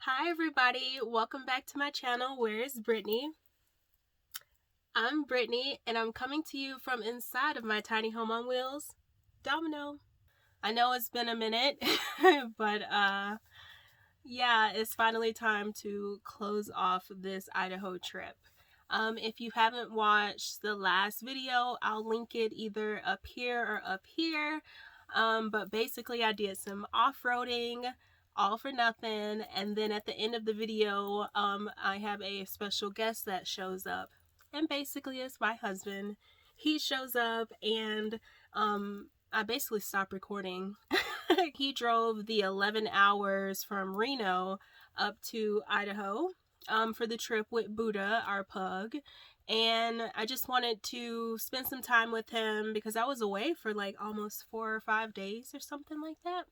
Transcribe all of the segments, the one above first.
Hi everybody, welcome back to my channel. Where is Brittany? I'm Brittany and I'm coming to you from inside of my tiny home on wheels, Domino. I know it's been a minute, but yeah, it's finally time to close off this Idaho trip. If you haven't watched the last video, I'll link it either up here or up here. But basically I did some off-roading, all for nothing, and then at the end of the video I have a special guest that shows up, and basically it's my husband. He shows up and I basically stopped recording. He drove the 11 hours from Reno up to Idaho for the trip with Bada, our pug, and I just wanted to spend some time with him because I was away for like almost 4 or 5 days or something like that.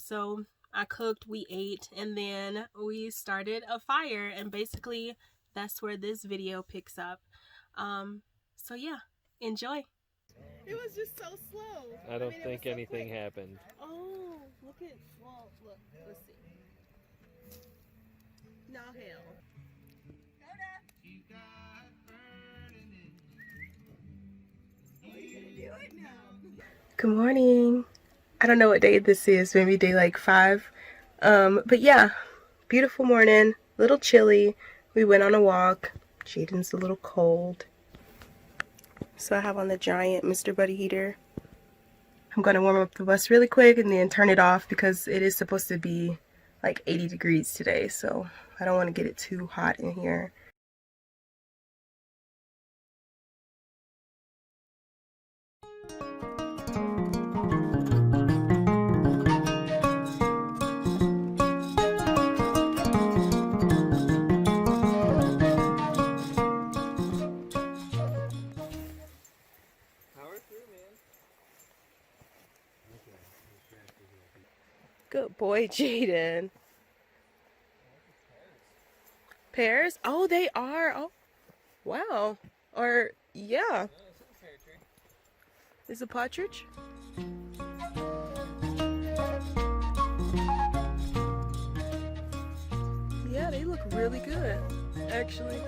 So I cooked, we ate, and then we started a fire, and basically that's where this video picks up. So yeah, enjoy. It was just so slow. I don't think anything happened. Oh, look at, well, look, let's see. Now hell. Good morning. I don't know what day this is, maybe day like 5. But yeah, beautiful morning, a little chilly. We went on a walk. Jaden's a little cold. So I have on the giant Mr. Buddy heater. I'm gonna warm up the bus really quick and then turn it off because it is supposed to be like 80 degrees today, so I don't want to get it too hot in here. Good boy, Jaden. Pears? Oh, they are. Oh, wow. Or, yeah. Is it partridge? Yeah, they look really good, actually.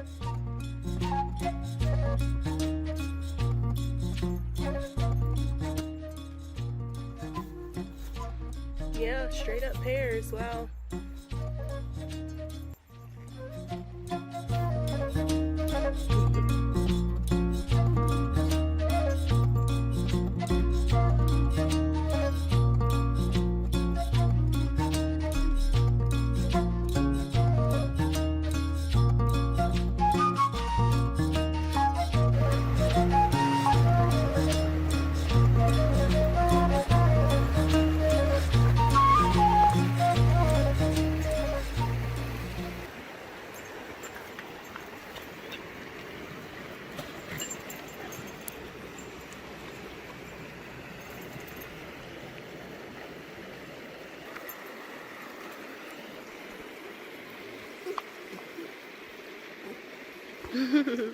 Yeah, straight up pears. Wow.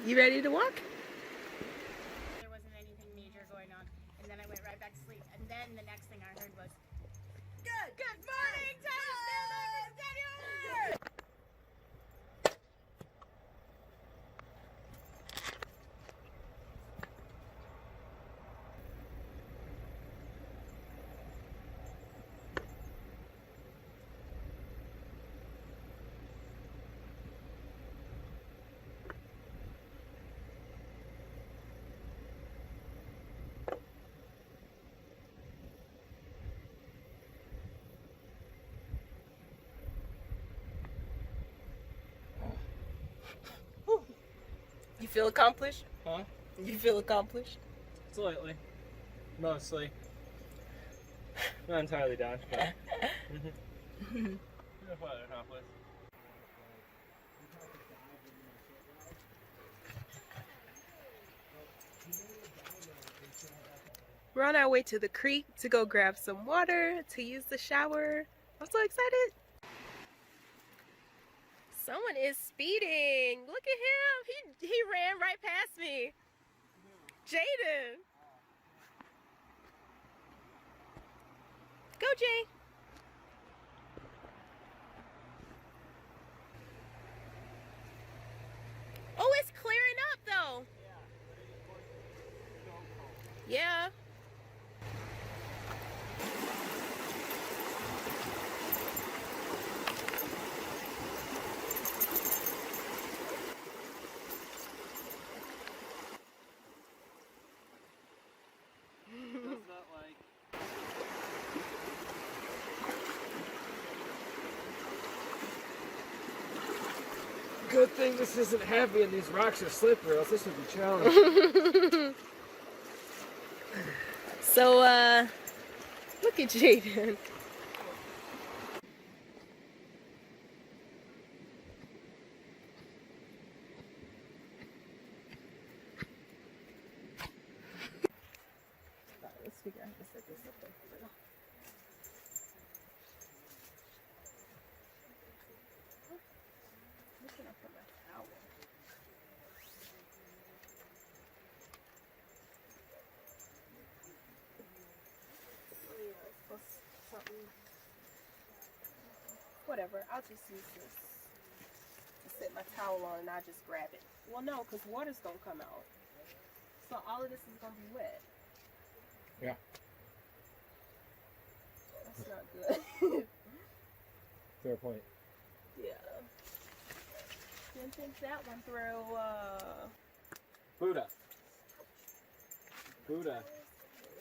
You ready to walk? There wasn't anything major going on, and then I went right back to sleep. And then the next thing I heard was, Good morning, Daniel! You feel accomplished? Huh? You feel accomplished? Slightly. Mostly. Not entirely done, but... We're on our way to the creek to go grab some water to use the shower. I'm so excited. Someone is speeding. Look at him. He ran right past me. Jaden. Go, Jay. Good thing this isn't heavy and these rocks are slippery, else this would be challenging. So, look at Jaden. Let's figure out how to set this up. Whatever, I'll just use this to set my towel on and I'll just grab it. Well, no, because water's going to come out. So all of this is going to be wet. Yeah. That's not good. Fair point. Yeah. Didn't think that one through. Buddha. Buddha.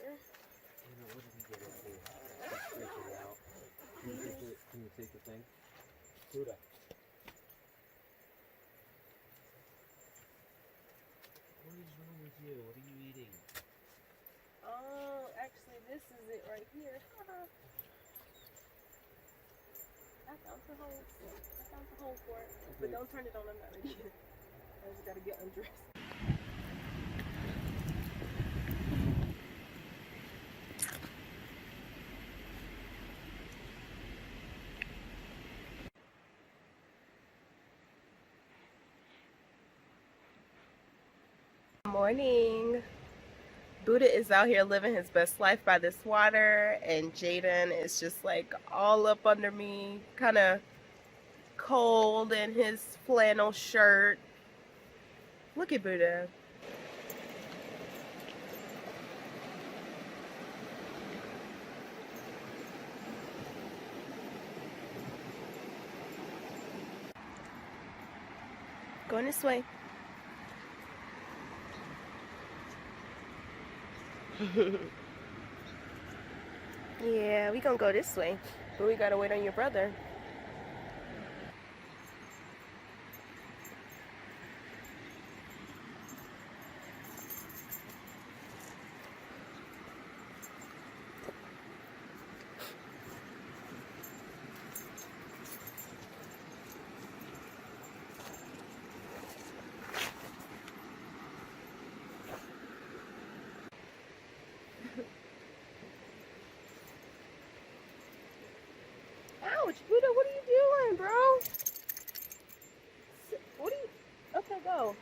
You know, what did he get into? Let's break it out. Can you take the thing? Buddha. What is wrong with you? What are you eating? Oh, actually, this is it right here. I found the hole for it. But don't turn it on, I'm not ready yet. I just gotta get undressed. Morning. Buddha is out here living his best life by this water, and Jaden is just like all up under me, kind of cold in his flannel shirt. Look at Buddha. Going this way. Yeah, we gonna go this way, but we gotta wait on your brother. Ouch, Buddha, what are you doing, bro? What are you? Okay, go.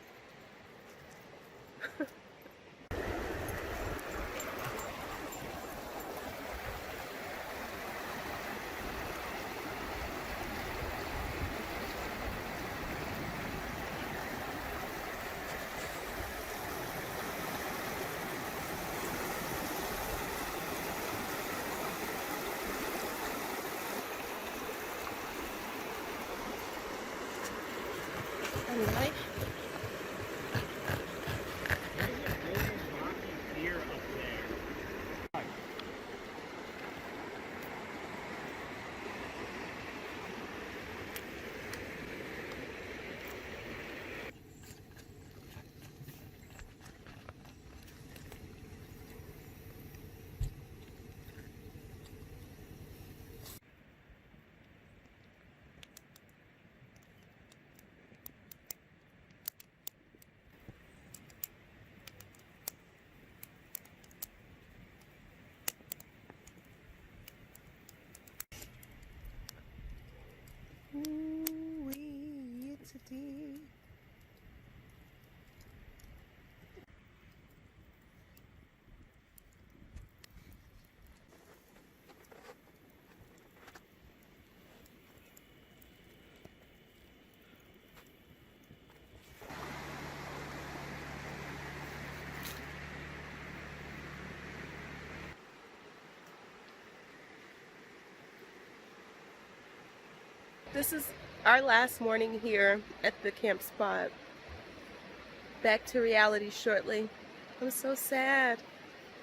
Vanlife. Ooh-wee, it's a tea. This is our last morning here at the camp spot. Back to reality shortly. I'm so sad.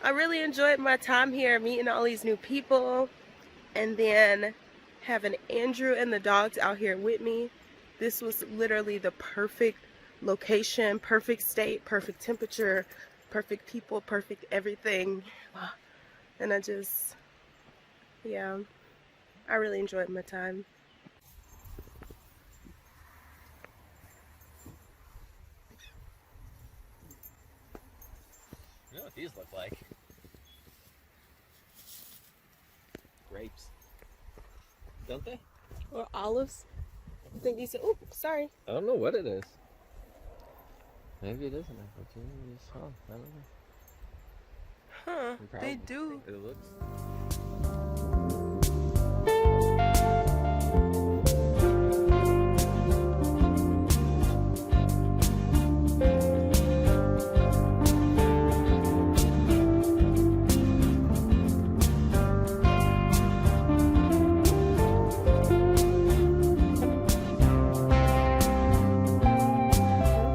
I really enjoyed my time here, meeting all these new people, and then having Andrew and the dogs out here with me. This was literally the perfect location, perfect state, perfect temperature, perfect people, perfect everything. And I just, yeah, I really enjoyed my time. You know what these look like? Grapes. Don't they? Or olives. I think these are, oh, sorry. I don't know what it is. Maybe it is an apple tree. Maybe it's I don't know. Huh, Probably. they do. It looks.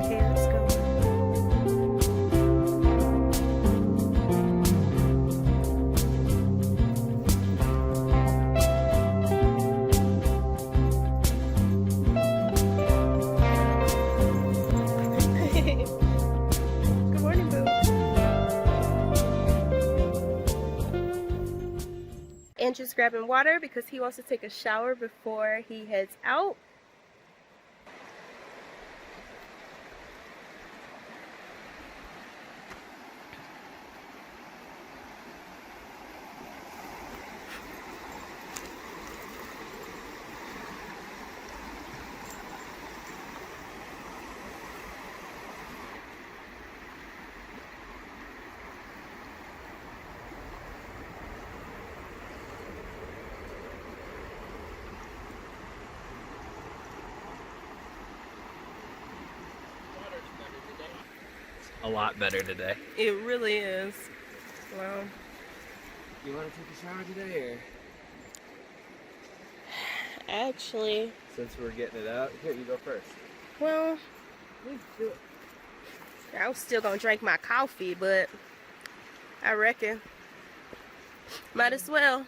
Okay, let's go. Good morning, boo. Andrew's grabbing water because he wants to take a shower before he heads out. A lot better today. It really is. Wow. You want to take a shower today, or? Actually, Since we're getting it out, here, you go first. well, Please do it. I was still gonna drink my coffee, but I reckon might as well.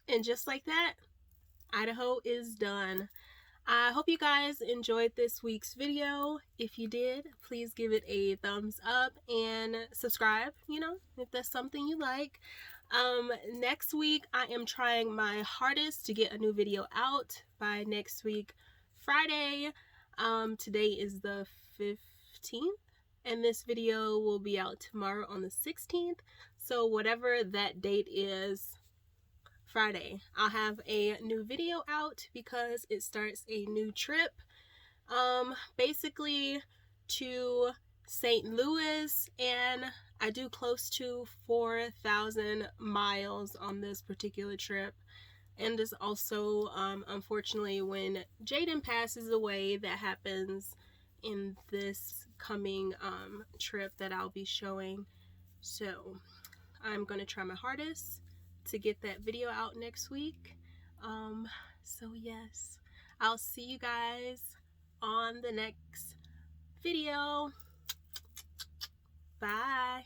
And just like that, Idaho is done. I hope you guys enjoyed this week's video. If you did, please give it a thumbs up and subscribe, you know, if that's something you like. Next week, I am trying my hardest to get a new video out by next week, Friday. Today is the 15th, and this video will be out tomorrow on the 16th. So whatever that date is, Friday, I'll have a new video out because it starts a new trip, basically to St. Louis, and I do close to 4,000 miles on this particular trip. And it's also, unfortunately, when Jaden passes away, that happens in this coming trip that I'll be showing. So I'm gonna try my hardest to get that video out next week. So yes, I'll see you guys on the next video. Bye.